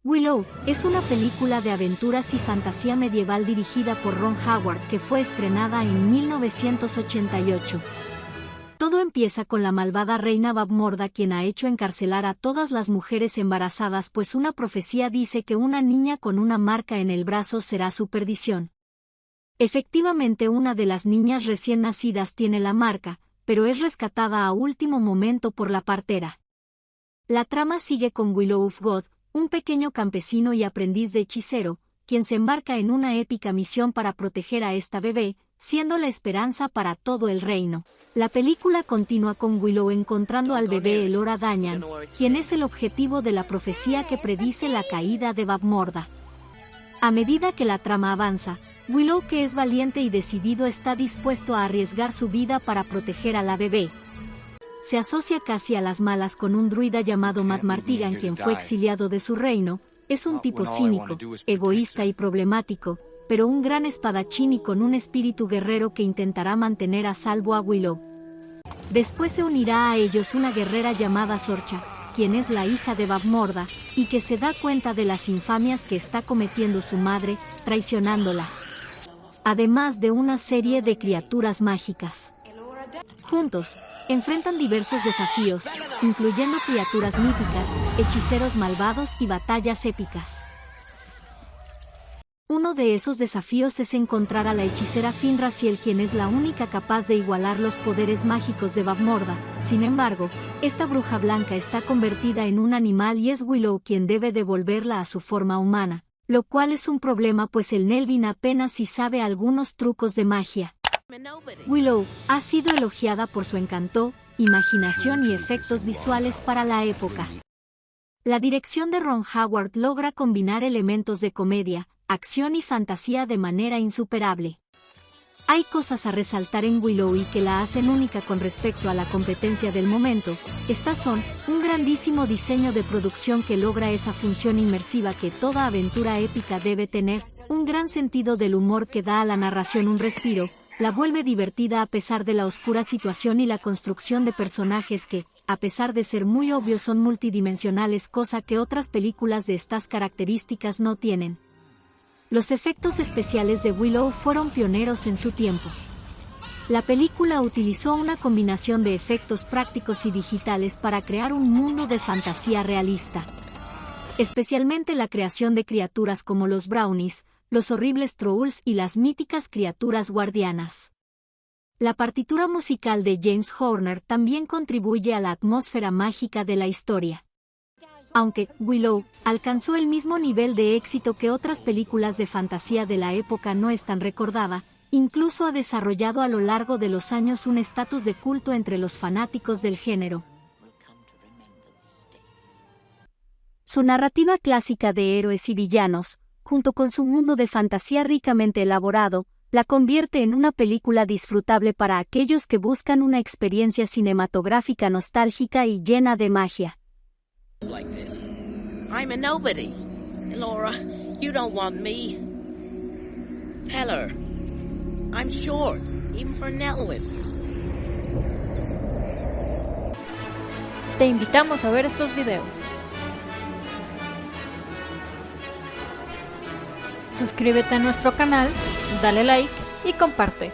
Willow es una película de aventuras y fantasía medieval dirigida por Ron Howard que fue estrenada en 1988. Todo empieza con la malvada reina Bavmorda, quien ha hecho encarcelar a todas las mujeres embarazadas, pues una profecía dice que una niña con una marca en el brazo será su perdición. Efectivamente, una de las niñas recién nacidas tiene la marca, pero es rescatada a último momento por la partera. La trama sigue con Willow of God, un pequeño campesino y aprendiz de hechicero, quien se embarca en una épica misión para proteger a esta bebé, siendo la esperanza para todo el reino. La película continúa con Willow encontrando al bebé Elora Dañan, quien es el objetivo de la profecía que predice la caída de Bavmorda. A medida que la trama avanza, Willow, que es valiente y decidido, está dispuesto a arriesgar su vida para proteger a la bebé. Se asocia casi a las malas con un druida llamado Matt Martigan, quien fue exiliado de su reino. Es un tipo cínico, egoísta y problemático, pero un gran espadachín y con un espíritu guerrero que intentará mantener a salvo a Willow. Después se unirá a ellos una guerrera llamada Sorcha, quien es la hija de Bavmorda, y que se da cuenta de las infamias que está cometiendo su madre, traicionándola. Además de una serie de criaturas mágicas. Juntos, enfrentan diversos desafíos, incluyendo criaturas míticas, hechiceros malvados y batallas épicas. Uno de esos desafíos es encontrar a la hechicera Finraciel, quien es la única capaz de igualar los poderes mágicos de Bavmorda. Sin embargo, esta bruja blanca está convertida en un animal y es Willow quien debe devolverla a su forma humana, lo cual es un problema pues el Nelvin apenas si sabe algunos trucos de magia. Willow ha sido elogiada por su encanto, imaginación y efectos visuales para la época. La dirección de Ron Howard logra combinar elementos de comedia, acción y fantasía de manera insuperable. Hay cosas a resaltar en Willow y que la hacen única con respecto a la competencia del momento. Estas son: un grandísimo diseño de producción que logra esa función inmersiva que toda aventura épica debe tener, un gran sentido del humor que da a la narración un respiro, la vuelve divertida a pesar de la oscura situación, y la construcción de personajes que, a pesar de ser muy obvios, son multidimensionales, cosa que otras películas de estas características no tienen. Los efectos especiales de Willow fueron pioneros en su tiempo. La película utilizó una combinación de efectos prácticos y digitales para crear un mundo de fantasía realista. Especialmente la creación de criaturas como los brownies, los horribles trolls y las míticas criaturas guardianas. La partitura musical de James Horner también contribuye a la atmósfera mágica de la historia. Aunque Willow alcanzó el mismo nivel de éxito que otras películas de fantasía de la época, no es tan recordada, incluso ha desarrollado a lo largo de los años un estatus de culto entre los fanáticos del género. Su narrativa clásica de héroes y villanos, junto con su mundo de fantasía ricamente elaborado, la convierte en una película disfrutable para aquellos que buscan una experiencia cinematográfica nostálgica y llena de magia. Like this. I'm a nobody. Elora, you don't want me. Tell her. I'm short, even for Nelwyn. Te invitamos a ver estos videos. Suscríbete a nuestro canal, dale like y comparte.